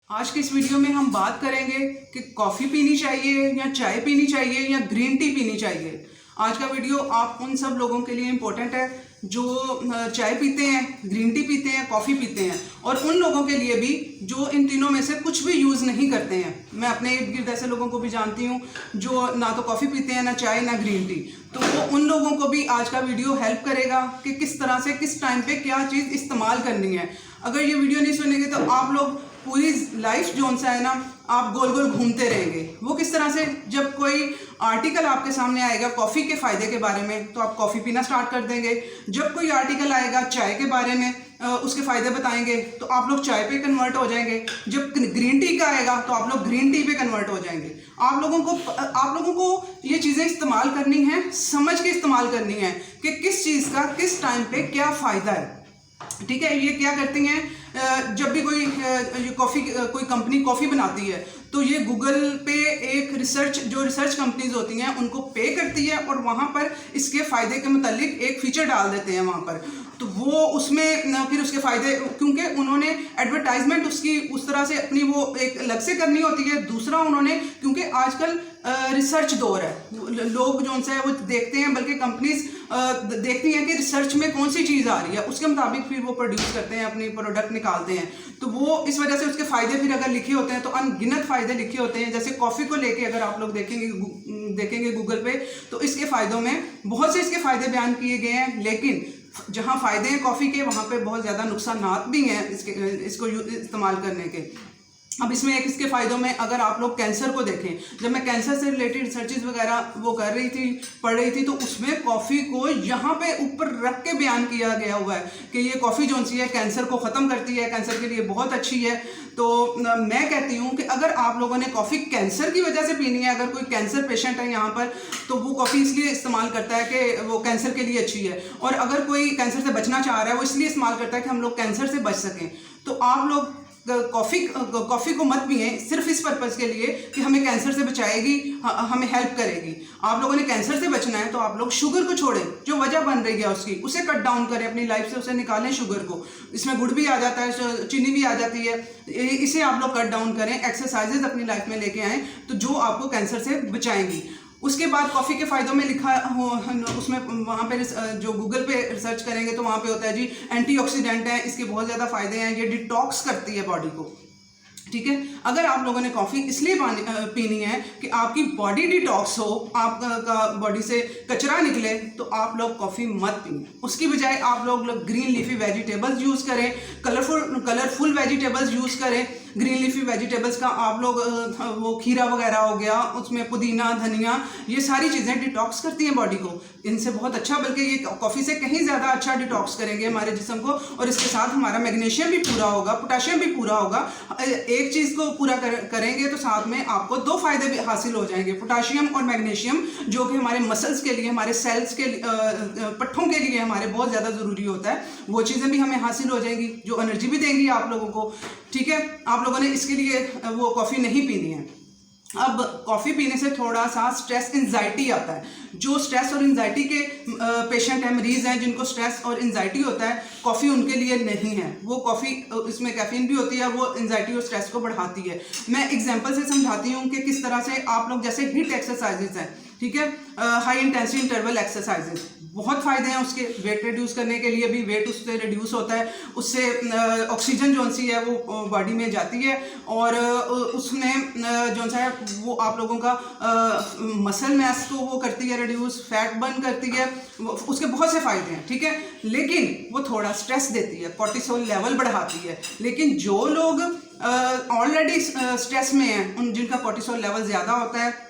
आज के इस वीडियो में हम बात करेंगे कि कॉफ़ी पीनी चाहिए या चाय पीनी चाहिए या ग्रीन टी पीनी चाहिए। आज का वीडियो आप उन सब लोगों के लिए इम्पोर्टेंट है जो चाय पीते हैं, ग्रीन टी पीते हैं, कॉफ़ी पीते हैं, और उन लोगों के लिए भी जो इन तीनों में से कुछ भी यूज़ नहीं करते हैं। मैं अपने इर्द गिर्द ऐसे लोगों को भी जानती हूँ जो ना तो कॉफ़ी पीते हैं, ना चाय, ना ग्रीन टी। तो वो उन लोगों को भी आज का वीडियो हेल्प करेगा कि किस तरह से किस टाइम पे क्या चीज़ इस्तेमाल करनी है। अगर ये वीडियो नहीं सुनेंगे तो आप लोग पूरी लाइफ जो सा है ना, आप गोल गोल घूमते रहेंगे। वो किस तरह से, जब कोई आर्टिकल आपके सामने आएगा कॉफ़ी के फ़ायदे के बारे में तो आप कॉफ़ी पीना स्टार्ट कर देंगे। जब कोई आर्टिकल आएगा चाय के बारे में, उसके फ़ायदे बताएंगे तो आप लोग चाय पे कन्वर्ट हो जाएंगे। जब ग्रीन टी का आएगा तो आप लोग ग्रीन टी पे कन्वर्ट हो जाएंगे। आप लोगों को ये चीज़ें इस्तेमाल करनी है, समझ के इस्तेमाल करनी है कि किस चीज़ का किस टाइम पे क्या फ़ायदा है। ठीक है, ये क्या करती हैं, जब भी कोई कोई कंपनी कॉफ़ी बनाती है तो ये गूगल पे एक रिसर्च कंपनीज होती हैं उनको पे करती है और वहाँ पर इसके फ़ायदे के मुतालिक एक फीचर डाल देते हैं वहाँ पर। तो वो उसमें फिर उसके फ़ायदे, क्योंकि उन्होंने एडवर्टाइजमेंट उसकी उस तरह से अपनी वो एक अलग से करनी होती है। दूसरा उन्होंने, क्योंकि आजकल रिसर्च दौर है, लोग जो है वो देखते हैं, बल्कि कंपनीज देखती हैं कि रिसर्च में कौन सी चीज़ आ रही है, उसके मुताबिक फिर वो प्रोड्यूस करते हैं, अपनी प्रोडक्ट निकालते हैं। तो वो इस वजह से उसके फ़ायदे फिर अगर लिखे होते हैं तो अनगिनत फ़ायदे लिखे होते हैं। जैसे कॉफ़ी को लेके अगर आप लोग देखेंगे गूगल पे तो इसके फ़ायदों में बहुत से इसके फ़ायदे बयान किए गए हैं, लेकिन जहाँ फ़ायदे हैं कॉफ़ी के वहाँ पे बहुत ज़्यादा नुकसानात भी हैं इसको इस्तेमाल करने के। अब इसमें एक इसके फ़ायदों में अगर आप लोग कैंसर को देखें, जब मैं कैंसर से रिलेटेड रिसर्चेज वगैरह वो पढ़ रही थी तो उसमें कॉफ़ी को यहाँ पे ऊपर रख के बयान किया गया हुआ है कि ये कॉफ़ी जो सी है कैंसर को ख़त्म करती है, कैंसर के लिए बहुत अच्छी है। तो मैं कहती हूँ कि अगर आप लोगों ने कॉफ़ी कैंसर की वजह से पीनी है, अगर कोई कैंसर पेशेंट है यहाँ पर, तो वो कॉफ़ी इसलिए इस्तेमाल करता है कि वो कैंसर के लिए अच्छी है। और अगर कोई कैंसर से बचना चाह रहा है वो इसलिए इस्तेमाल करता है कि हम लोग कैंसर से बच सकें। तो आप लोग कॉफ़ी को मत पिए सिर्फ इस पर्पज़ के लिए कि हमें कैंसर से बचाएगी, हमें हेल्प करेगी। आप लोगों ने कैंसर से बचना है तो आप लोग शुगर को छोड़ें, जो वजह बन रही है उसकी उसे कट डाउन करें अपनी लाइफ से, उसे निकालें शुगर को। इसमें गुड़ भी आ जाता है, चीनी भी आ जाती है, इसे आप लोग कट डाउन करें। एक्सरसाइजेज अपनी लाइफ में लेके आएँ तो जो आपको कैंसर से बचाएंगी। उसके बाद कॉफ़ी के फ़ायदों में लिखा हो उसमें, वहाँ पे जो गूगल पे रिसर्च करेंगे तो वहाँ पे होता है जी एंटीऑक्सीडेंट है, इसके बहुत ज़्यादा फ़ायदे हैं, ये डिटॉक्स करती है बॉडी को। ठीक है, अगर आप लोगों ने कॉफ़ी इसलिए पीनी है कि आपकी बॉडी डिटॉक्स हो, आपका बॉडी से कचरा निकले, तो आप लोग कॉफ़ी मत पिए। उसकी बजाय आप लोग ग्रीन लीफी वेजिटेबल्स यूज़ करें, कलरफुल वेजिटेबल्स यूज़ करें। ग्रीन लीफी वेजिटेबल्स का आप लोग वो खीरा वगैरह हो गया, उसमें पुदीना, धनिया, ये सारी चीज़ें डिटॉक्स करती हैं बॉडी को। इनसे बहुत अच्छा, बल्कि ये कॉफ़ी से कहीं ज़्यादा अच्छा डिटॉक्स करेंगे हमारे जिस्म को। और इसके साथ हमारा मैग्नीशियम भी पूरा होगा, पोटेशियम भी पूरा होगा। एक चीज़ को पूरा करेंगे तो साथ में आपको दो फायदे भी हासिल हो जाएंगे, पोटेशियम और मैग्नीशियम, जो कि हमारे मसल्स के लिए, हमारे सेल्स के पट्ठों के लिए हमारे बहुत ज़्यादा ज़रूरी होता है। वो चीज़ें भी हमें हासिल हो जाएंगी जो एनर्जी भी देंगी आप लोगों को। ठीक है, आप लोगों ने इसके लिए वो कॉफ़ी नहीं पीनी है। अब कॉफ़ी पीने से थोड़ा सा स्ट्रेस एंजाइटी आता है। जो स्ट्रेस और एंजाइटी के पेशेंट हैं, मरीज़ हैं, जिनको स्ट्रेस और एंजाइटी होता है, कॉफ़ी उनके लिए नहीं है। वो कॉफ़ी, इसमें कैफीन भी होती है, वो एंजाइटी और स्ट्रेस को बढ़ाती है। मैं एग्जांपल से समझाती हूँ कि किस तरह से आप लोग, जैसे हिट एक्सरसाइजेज हैं, ठीक है, हाई इंटेंसिटी इंटरवल एक्सरसाइजेज, बहुत फ़ायदे हैं उसके। वेट रिड्यूस करने के लिए भी वेट उससे रिड्यूस होता है, उससे ऑक्सीजन जो सी है वो बॉडी में जाती है और उसमें जो सा है वो आप लोगों का मसल मैस को वो करती है रिड्यूस, फैट बर्न करती है, उसके बहुत से फ़ायदे हैं। ठीक है, लेकिन वो थोड़ा स्ट्रेस देती है, कॉर्टिसोल लेवल बढ़ाती है। लेकिन जो लोग ऑलरेडी स्ट्रेस में हैं, उन जिनका कॉर्टिसोल लेवल ज़्यादा होता है,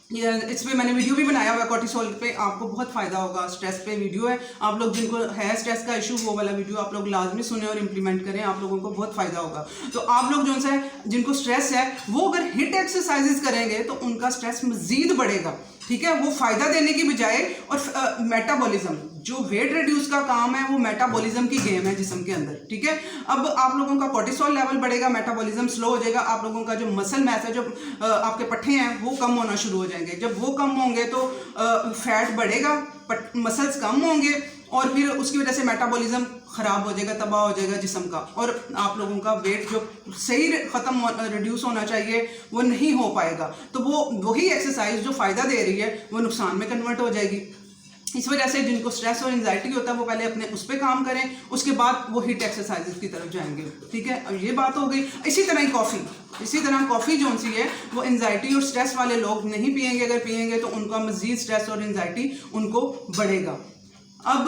इस पर मैंने वीडियो भी बनाया हुआ है कॉर्टिसोल पे, आपको बहुत फ़ायदा होगा। स्ट्रेस पे वीडियो है, आप लोग जिनको है स्ट्रेस का इशू, वो वाला वीडियो आप लोग लाजमी सुने और इम्प्लीमेंट करें, आप लोगों को बहुत फ़ायदा होगा। तो आप लोग जो है जिनको स्ट्रेस है वो अगर हिट एक्सरसाइजेज करेंगे तो उनका स्ट्रेस मज़ीद बढ़ेगा। ठीक है, वो फ़ायदा देने की बजाय, और मेटाबॉलिज्म, जो वेट रिड्यूस का काम है वो मेटाबॉलिज्म की गेम है जिस्म के अंदर। ठीक है, अब आप लोगों का कॉर्टिसोल लेवल बढ़ेगा, मेटाबॉलिज्म स्लो हो जाएगा, आप लोगों का जो मसल मैस है, जो आपके पट्टे हैं, वो कम होना शुरू हो जाएंगे। जब वो कम होंगे तो फैट बढ़ेगा, मसल्स कम होंगे और फिर उसकी वजह से मेटाबॉलिज्म ख़राब हो जाएगा, तबाह हो जाएगा जिस्म का, और आप लोगों का वेट जो सही ख़त्म रिड्यूस होना चाहिए वो नहीं हो पाएगा। तो वो वही एक्सरसाइज जो फ़ायदा दे रही है वो नुकसान में कन्वर्ट हो जाएगी। इस वजह से जिनको स्ट्रेस और एंजाइटी होता है वो पहले अपने उस पर काम करें, उसके बाद वो हिट एक्सरसाइजेस की तरफ जाएंगे। ठीक है, अब ये बात हो गई। इसी तरह ही कॉफ़ी जो सी है वो एंजाइटी और स्ट्रेस वाले लोग नहीं पिएंगे, अगर पिएंगे तो उनका मज़ीद स्ट्रेस और एंजाइटी उनको बढ़ेगा। अब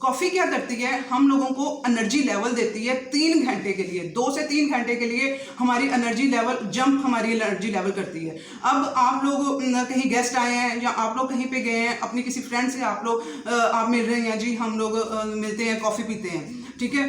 कॉफ़ी क्या करती है, हम लोगों को एनर्जी लेवल देती है 3 घंटे के लिए, 2 से 3 घंटे के लिए हमारी एनर्जी लेवल करती है। अब आप लोग कहीं गेस्ट आए हैं या आप लोग कहीं पे गए हैं, अपनी किसी फ्रेंड से आप मिल रहे हैं, जी हम लोग मिलते हैं, कॉफ़ी पीते हैं, ठीक है,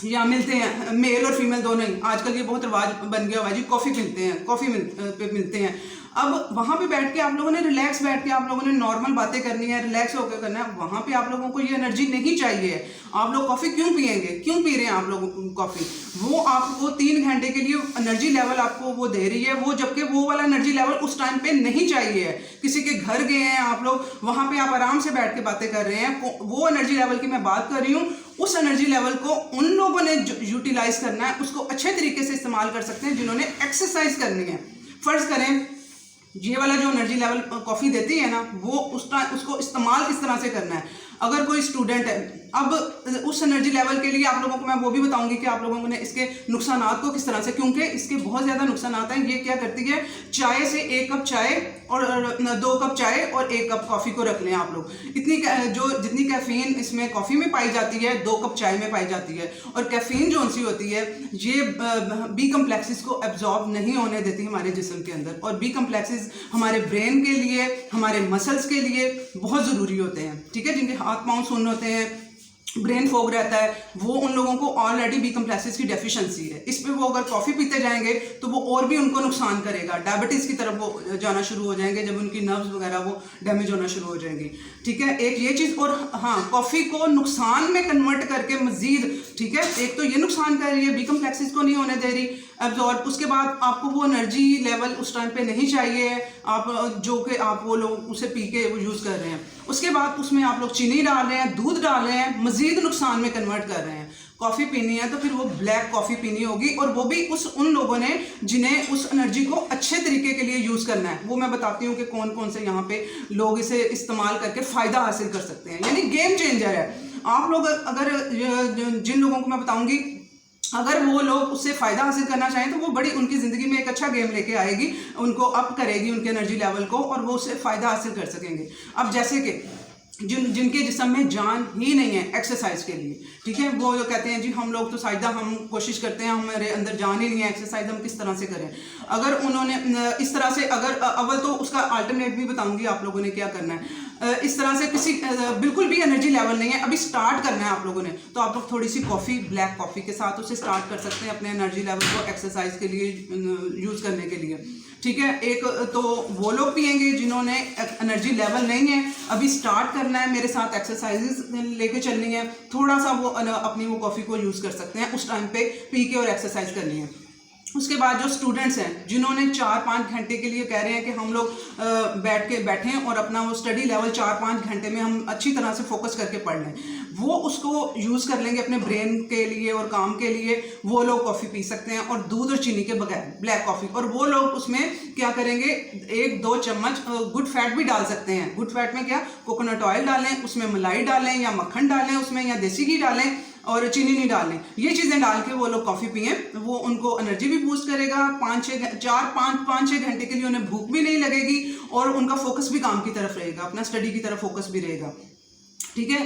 या मिलते हैं, मेल और फीमेल दोनों ही, आजकल ये बहुत रिवाज बन गया हुआ है जी, कॉफ़ी मिलते हैं। अब वहाँ पे बैठ के आप लोगों ने रिलैक्स बैठ के आप लोगों ने नॉर्मल बातें करनी है, रिलैक्स होकर करना है। वहाँ पे आप लोगों को ये एनर्जी नहीं चाहिए। आप लोग कॉफ़ी क्यों पिएंगे, क्यों पी रहे हैं आप लोग कॉफ़ी? वो आपको 3 घंटे के लिए एनर्जी लेवल आपको वो दे रही है, वो जबकि वो वाला एनर्जी लेवल उस टाइम पे नहीं चाहिए है। किसी के घर गए हैं आप लोग, वहाँ पे आप आराम से बैठ के बातें कर रहे हैं, वो एनर्जी लेवल की मैं बात कर रही हूँ। उस एनर्जी लेवल को उन लोगों ने यूटिलाइज करना है, उसको अच्छे तरीके से इस्तेमाल कर सकते हैं जिन्होंने एक्सरसाइज करनी है। फर्ज करें ये वाला जो एनर्जी लेवल कॉफ़ी देती है ना, वो उसको इस्तेमाल किस तरह से करना है। अगर कोई स्टूडेंट है, अब उस एनर्जी लेवल के लिए आप लोगों को मैं वो भी बताऊंगी कि आप लोगों ने इसके नुकसानात को किस तरह से, क्योंकि इसके बहुत ज़्यादा नुकसानात हैं। ये क्या करती है, चाय से 1 कप चाय और 2 कप चाय और 1 कप कॉफ़ी को रख लें आप लोग। जितनी कैफीन इसमें कॉफ़ी में पाई जाती है 2 कप चाय में पाई जाती है। और कैफीन जो सी होती है ये बी कम्प्लेक्सेस को एब्जॉर्ब नहीं होने देती हमारे जिस्म के अंदर, और बी कम्प्लेक्सेस हमारे ब्रेन के लिए, हमारे मसल्स के लिए बहुत ज़रूरी होते हैं। ठीक है, जिनके हाथ पाँव सुन्न होते हैं, ब्रेन फोग रहता है, वो उन लोगों को ऑलरेडी बी कम्प्लेक्सेस की डेफिशिएंसी है। इस पे वो अगर कॉफ़ी पीते जाएंगे तो वो और भी उनको नुकसान करेगा, डायबिटीज़ की तरफ वो जाना शुरू हो जाएंगे, जब उनकी नर्व्स वगैरह वो डैमेज होना शुरू हो जाएंगी। ठीक है, एक ये चीज़। और हाँ, कॉफ़ी को नुकसान में कन्वर्ट करके मज़ीद, ठीक है, एक तो ये नुकसान कर रही है, बी कम्प्लेक्सेस को नहीं होने दे रही एब्जॉर्ब। उसके बाद आपको वो एनर्जी लेवल उस टाइम पे नहीं चाहिए, आप जो कि आप वो लोग उसे पी के वो यूज़ कर रहे हैं। उसके बाद उसमें आप लोग चीनी डाल रहे हैं, दूध डाल रहे हैं, मज़ीद नुकसान में कन्वर्ट कर रहे हैं। कॉफ़ी पीनी है तो फिर वो ब्लैक कॉफ़ी पीनी होगी, और वो भी उन लोगों ने जिन्हें उस एनर्जी को अच्छे तरीके के लिए यूज़ करना है। वो मैं बताती हूँ कि कौन कौन से यहाँ पे लोग इसे इस्तेमाल करके फ़ायदा हासिल कर सकते हैं, यानी गेम चेंजर है। आप लोग अगर जिन लोगों को मैं बताऊँगी, अगर वो लोग उससे फ़ायदा हासिल करना चाहें तो वो बड़ी उनकी ज़िंदगी में एक अच्छा गेम लेके आएगी, उनको अप करेगी उनके एनर्जी लेवल को, और वो उससे फ़ायदा हासिल कर सकेंगे। अब जैसे कि जिनके जिस्म में जान ही नहीं है एक्सरसाइज के लिए, ठीक है, वो जो कहते हैं जी हम लोग तो साइदा हम कोशिश करते हैं, हमारे अंदर जान ही नहीं है, एक्सरसाइज हम किस तरह से करें। अगर उन्होंने इस तरह से, अगर अव्वल तो उसका अल्टरनेट भी बताऊंगी आप लोगों ने क्या करना है। इस तरह से किसी बिल्कुल भी एनर्जी लेवल नहीं है, अभी स्टार्ट करना है आप लोगों ने, तो आप लोग थोड़ी सी कॉफ़ी, ब्लैक कॉफ़ी के साथ उसे स्टार्ट कर सकते हैं अपने एनर्जी लेवल को एक्सरसाइज के लिए यूज़ करने के लिए। ठीक है, एक तो वो लोग पिएंगे जिन्होंने एनर्जी लेवल नहीं है, अभी स्टार्ट करना है, मेरे साथ एक्सरसाइजेस लेके चलनी है, थोड़ा सा वो अपनी वो कॉफ़ी को यूज़ कर सकते हैं, उस टाइम पे पी के और एक्सरसाइज करनी है। उसके बाद जो स्टूडेंट्स हैं जिन्होंने 4-5 घंटे के लिए कह रहे हैं कि हम लोग बैठें और अपना वो स्टडी लेवल 4-5 घंटे में हम अच्छी तरह से फोकस करके पढ़ लें, वो उसको यूज़ कर लेंगे अपने ब्रेन के लिए और काम के लिए। वो लोग कॉफ़ी पी सकते हैं, और दूध और चीनी के बगैर ब्लैक कॉफ़ी। और वो लोग उसमें क्या करेंगे, 1-2 चम्मच गुड फैट भी डाल सकते हैं। गुड फैट में क्या, कोकोनट ऑयल डालें, उसमें मलाई डालें या मक्खन डालें उसमें, या देसी घी डालें, और चीनी नहीं डालें। ये चीज़ें डाल के वो लोग कॉफ़ी पिएं, वो उनको एनर्जी भी बूस्ट करेगा, 5-6 घंटे के लिए उन्हें भूख भी नहीं लगेगी, और उनका फोकस भी काम की तरफ रहेगा, अपना स्टडी की तरफ फोकस भी रहेगा। ठीक है,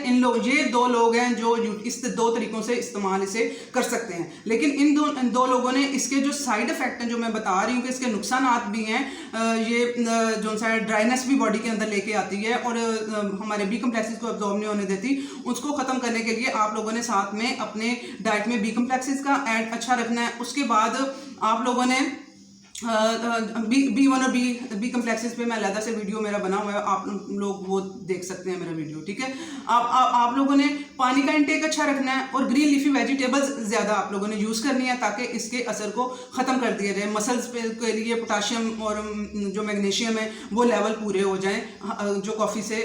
ये 2 लोग हैं जो इस 2 तरीकों से इस्तेमाल इसे कर सकते हैं। लेकिन इन दो लोगों ने इसके जो साइड इफेक्ट हैं, जो मैं बता रही हूँ कि इसके नुकसानात भी हैं, ये जो सा ड्राइनेस भी बॉडी के अंदर लेके आती है, और हमारे बी कम्प्लेक्सेस को अब्जॉर्ब नहीं होने देती। उसको ख़त्म करने के लिए आप लोगों ने साथ में अपने डाइट में बी कम्प्लेक्सेस का ऐड अच्छा रखना है। उसके बाद आप लोगों ने B1 और बी कम्प्लेक्सेस पे मैं अलग से वीडियो मेरा बना हुआ है, आप लोग वो देख सकते हैं मेरा वीडियो, ठीक है। आप लोगों ने पानी का इंटेक अच्छा रखना है और ग्रीन लीफी वेजिटेबल्स ज़्यादा आप लोगों ने यूज़ करनी है ताकि इसके असर को ख़त्म कर दिया जाए। मसल्स के लिए पोटाशियम और जो मैग्नीशियम है वो लेवल पूरे हो जाएं जो कॉफ़ी से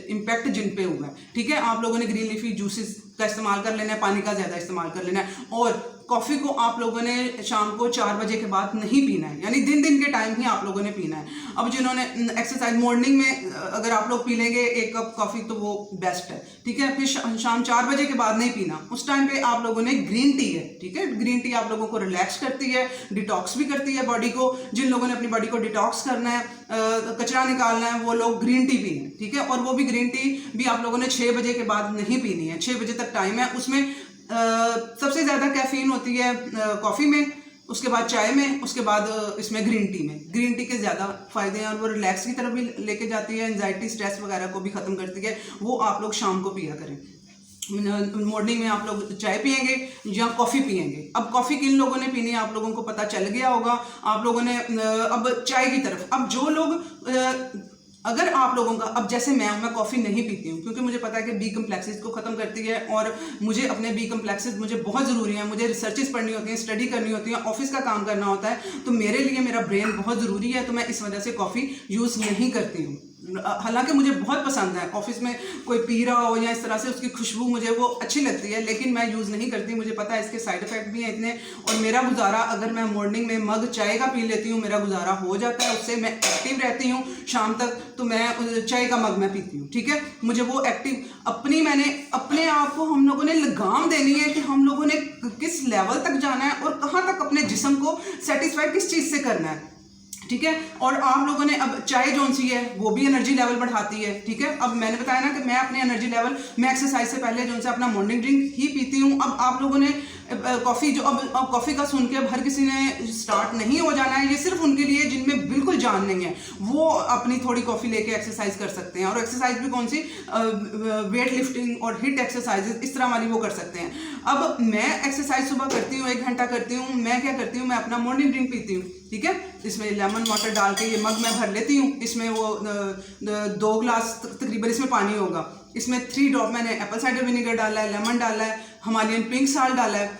इम्पैक्ट जिन पे हुआ है, ठीक है। आप लोगों ने ग्रीन लीफी जूसेस का इस्तेमाल कर लेना है, पानी का ज़्यादा इस्तेमाल कर लेना है। और कॉफ़ी को आप लोगों ने शाम को 4 बजे के बाद नहीं पीना है, यानी दिन के टाइम ही आप लोगों ने पीना है। अब जिन्होंने एक्सरसाइज मॉर्निंग में अगर आप लोग पी लेंगे 1 कप कॉफ़ी तो वो बेस्ट है, ठीक है। फिर शाम 4 बजे के बाद नहीं पीना, उस टाइम पे आप लोगों ने ग्रीन टी है, ठीक है। ग्रीन टी आप लोगों को रिलैक्स करती है, डिटॉक्स भी करती है बॉडी को। जिन लोगों ने अपनी बॉडी को डिटॉक्स करना है, कचरा निकालना है, वो लोग ग्रीन टी पिए, ठीक है। और वो भी ग्रीन टी भी आप लोगों ने 6 बजे के बाद नहीं पीनी है, 6 बजे तक टाइम है। उसमें सबसे ज़्यादा कैफीन होती है कॉफ़ी में, उसके बाद चाय में, उसके बाद इसमें ग्रीन टी में। ग्रीन टी के ज़्यादा फ़ायदे हैं और वो रिलैक्स की तरफ भी लेके जाती है, एंजाइटी स्ट्रेस वगैरह को भी ख़त्म करती है। वो आप लोग शाम को पिया करें। मॉर्निंग में आप लोग चाय पियेंगे या कॉफ़ी पियेंगे। अब कॉफ़ी किन लोगों ने पीनी है आप लोगों को पता चल गया होगा। आप लोगों ने अब चाय की तरफ, अब जो लोग अगर आप लोगों का, अब जैसे मैं कॉफ़ी नहीं पीती हूँ क्योंकि मुझे पता है कि बी कम्प्लेक्सेस को ख़त्म करती है और मुझे अपने बी कम्प्लेक्सेस मुझे बहुत ज़रूरी है। मुझे रिसर्चेस पढ़नी होती हैं, स्टडी करनी होती है, ऑफिस का काम करना होता है, तो मेरे लिए मेरा ब्रेन बहुत ज़रूरी है। तो मैं इस वजह से कॉफ़ी यूज़ नहीं करती हूँ। हालांकि मुझे बहुत पसंद है, ऑफिस में कोई पी रहा हो या इस तरह से उसकी खुशबू मुझे वो अच्छी लगती है, लेकिन मैं यूज़ नहीं करती। मुझे पता है इसके साइड इफ़ेक्ट भी हैं इतने। और मेरा गुजारा, अगर मैं मॉर्निंग में मग चाय का पी लेती हूँ, मेरा गुजारा हो जाता है, उससे मैं एक्टिव रहती हूँ शाम तक। तो मैं चाय का मग मैं पीती हूँ, ठीक है। मुझे वो एक्टिव मैंने अपने आप को, हम लोगों ने लगाम देनी है कि हम लोगों ने किस लेवल तक जाना है और कहाँ तक अपने जिस्म को सेटिस्फाई किस चीज़ से करना है, ठीक है। और आप लोगों ने, अब चाय जोन सी है वो भी एनर्जी लेवल बढ़ाती है, ठीक है। अब मैंने बताया ना कि मैं अपने एनर्जी लेवल, मैं एक्सरसाइज से पहले जो से अपना मॉर्निंग ड्रिंक ही पीती हूँ। अब आप लोगों ने कॉफ़ी जो, अब कॉफ़ी का सुन के अब हर किसी ने स्टार्ट नहीं हो जाना है। ये सिर्फ उनके लिए जिनमें बिल्कुल जान नहीं है, वो अपनी थोड़ी कॉफ़ी लेके एक्सरसाइज कर सकते हैं। और एक्सरसाइज भी कौन सी, वेट लिफ्टिंग और हिट एक्सरसाइजेस इस तरह वाली वो कर सकते हैं। अब मैं एक्सरसाइज सुबह करती हूँ, 1 घंटा करती हूँ। मैं क्या करती हूँ, मैं अपना मॉर्निंग ड्रिंक पीती हूँ, ठीक है। इसमें लेमन वाटर डाल के ये मग मैं भर लेती हूँ। इसमें वो 2 ग्लास तकरीबन इसमें पानी होगा। इसमें 3 ड्रॉप मैंने एप्पल साइडर विनेगर डाला है, लेमन डाला है, हिमालयन पिंक साल्ट डाला है।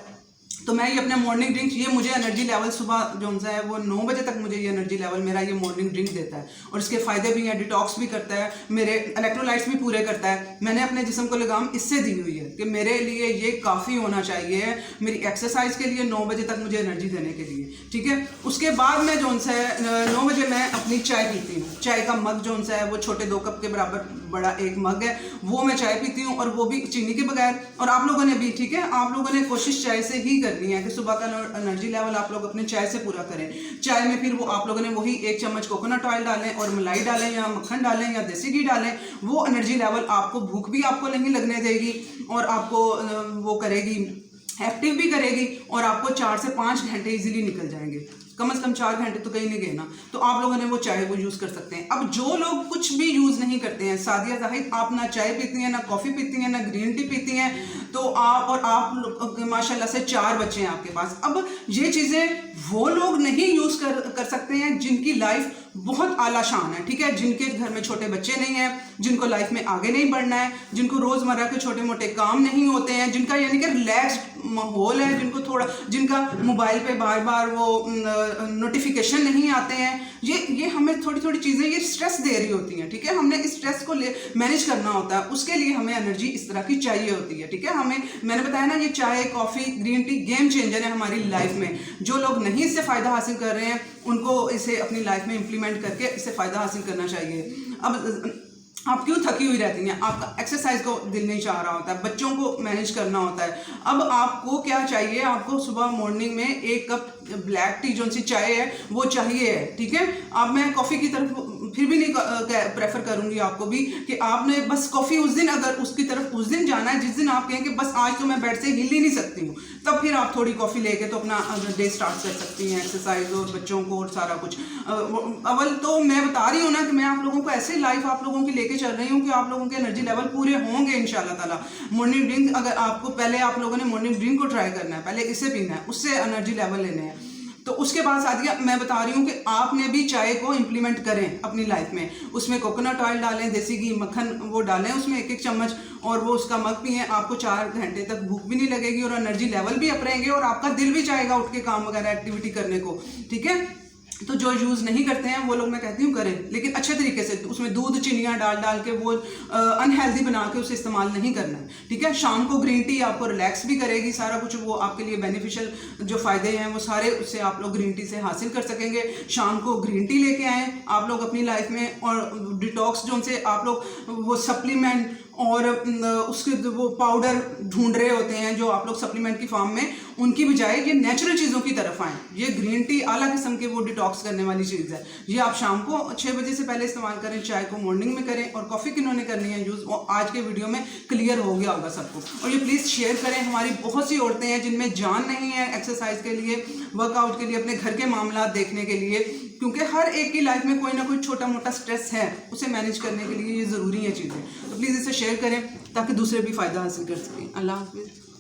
तो मैं ये अपने मॉर्निंग ड्रिंक, ये मुझे एनर्जी लेवल सुबह जो सा है वो 9 बजे तक मुझे ये एनर्जी लेवल मेरा ये मॉर्निंग ड्रिंक देता है। और इसके फ़ायदे भी हैं, डिटॉक्स भी करता है, मेरे इलेक्ट्रोलाइट्स भी पूरे करता है। मैंने अपने जिस्म को लगाम इससे दी हुई है कि मेरे लिए ये काफ़ी होना चाहिए मेरी एक्सरसाइज के लिए, 9 बजे तक मुझे एनर्जी देने के लिए, ठीक है। उसके बाद मैं जो सा है 9 बजे मैं अपनी चाय पीती हूँ। चाय का मग जो सा है वो छोटे 2 कप के बराबर बड़ा एक मग है, वो मैं चाय पीती हूँ, और वो भी चीनी के बगैर। और आप लोगों ने भी, ठीक है, आप लोगों ने कोशिश चाय से ही करनी है कि सुबह का एनर्जी लेवल आप लोग अपने चाय से पूरा करें। चाय में फिर वो आप लोगों ने वही 1 चम्मच कोकोनट ऑयल डालें और मलाई डालें या मक्खन डालें या देसी घी डालें। वो एनर्जी लेवल आपको, भूख भी आपको नहीं लगने देगी और आपको वो करेगी, एक्टिव भी करेगी, और आपको 4 से 5 घंटे इजीली निकल जाएंगे। कम से कम 4 घंटे तो कहीं नहीं गए ना। तो आप लोगों ने वो चाय वो यूज़ कर सकते हैं। अब जो लोग कुछ भी यूज़ नहीं करते हैं, सादिया जाहिद, आप ना चाय पीती हैं, ना कॉफ़ी पीती हैं, ना ग्रीन टी पीती हैं, तो आप माशाल्लाह से 4 बच्चे हैं आपके पास। अब ये चीज़ें वो लोग नहीं यूज़ कर सकते हैं जिनकी लाइफ बहुत आला शान है, ठीक है, जिनके घर में छोटे बच्चे नहीं हैं, जिनको लाइफ में आगे नहीं बढ़ना है, जिनको रोज़मर्रा के छोटे मोटे काम नहीं होते हैं, जिनका यानी कि रिलैक्स्ड माहौल है, जिनको थोड़ा, जिनका मोबाइल पे बार बार वो नोटिफिकेशन नहीं आते हैं। ये हमें थोड़ी थोड़ी चीज़ें ये स्ट्रेस दे रही होती हैं, ठीक है। हमने इस स्ट्रेस को मैनेज करना होता है, उसके लिए हमें एनर्जी इस तरह की चाहिए होती है, ठीक है। मैंने बताया ना, ये चाय, coffee, green tea game changer है हमारी लाइफ में। जो लोग नहीं इससे फ़ायदा हासिल कर रहे हैं उनको इसे अपनी लाइफ में इम्प्लीमेंट करके इससे फ़ायदा हासिल करना चाहिए। अब आप क्यों थकी हुई रहती हैं, आपका एक्सरसाइज को दिल नहीं चाह रहा होता है, बच्चों को मैनेज करना होता है। अब आपको क्या चाहिए, आपको सुबह मॉर्निंग में 1 कप ब्लैक टी जो सी चाय है वो चाहिए है, ठीक है। अब मैं कॉफ़ी की तरफ फिर भी नहीं प्रेफर करूंगी आपको भी कि आपने बस कॉफ़ी उस दिन, अगर उसकी तरफ उस दिन जाना है जिस दिन आप कहें कि बस आज तो मैं बेड से हिल ही नहीं सकती हूँ, तब फिर आप थोड़ी कॉफ़ी लेके तो अपना डे स्टार्ट कर सकती हैं, एक्सरसाइज और बच्चों को और सारा कुछ। अव्वल तो मैं बता रही हूँ ना कि मैं आप लोगों को ऐसे लाइफ आप लोगों की लेके चल रही हूँ कि आप लोगों के एनर्जी लेवल पूरे होंगे इंशाल्लाह ताला। मॉर्निंग ड्रिंक, अगर आपको पहले आप लोगों ने मॉर्निंग ड्रिंक को ट्राई करना है, पहले इसे पीना है, उससे एनर्जी लेवल लेने हैं। तो उसके बाद सादिया मैं बता रही हूँ कि आपने भी चाय को इम्प्लीमेंट करें अपनी लाइफ में। उसमें कोकोनट ऑयल डालें, देसी घी, मक्खन वो डालें उसमें 1-1 चम्मच, और वो उसका मग पिएं। आपको 4 घंटे तक भूख भी नहीं लगेगी और एनर्जी लेवल भी अप रहेंगे और आपका दिल भी चाहेगा उठ के काम वगैरह एक्टिविटी करने को। ठीक है, तो जो यूज़ नहीं करते हैं वो लोग मैं कहती हूँ करें, लेकिन अच्छे तरीके से। उसमें दूध चीनियाँ डाल के वो अनहेल्दी बना के उसे इस्तेमाल नहीं करना है। ठीक है, शाम को ग्रीन टी आपको रिलैक्स भी करेगी, सारा कुछ वो आपके लिए बेनिफिशियल जो फ़ायदे हैं वो सारे उससे आप लोग ग्रीन टी से हासिल कर सकेंगे। शाम को ग्रीन टी लेके आएँ आप लोग अपनी लाइफ में, और डिटॉक्स जो उनसे आप लोग वो सप्लीमेंट और उसके वो पाउडर ढूंढ रहे होते हैं जो आप लोग सप्लीमेंट की फॉर्म में, उनकी बजाय ये नेचुरल चीज़ों की तरफ आएँ। ये ग्रीन टी आला किस्म के वो डिटॉक्स करने वाली चीज़ है। ये आप शाम को 6 बजे से पहले इस्तेमाल करें, चाय को मॉर्निंग में करें, और कॉफ़ी किन्होंने करनी है यूज़ वो आज के वीडियो में क्लियर हो गया होगा सबको। और ये प्लीज़ शेयर करें। हमारी बहुत सी औरतें हैं जिनमें जान नहीं है एक्सरसाइज के लिए, वर्कआउट के लिए, अपने घर के मामला देखने के लिए, क्योंकि हर एक की लाइफ में कोई ना कोई छोटा मोटा स्ट्रेस है, उसे मैनेज करने के लिए ये ज़रूरी है चीज़ें। तो प्लीज़ इसे शेयर करें ताकि दूसरे भी फ़ायदा हासिल कर सकें। अल्लाह हाफ़िज़।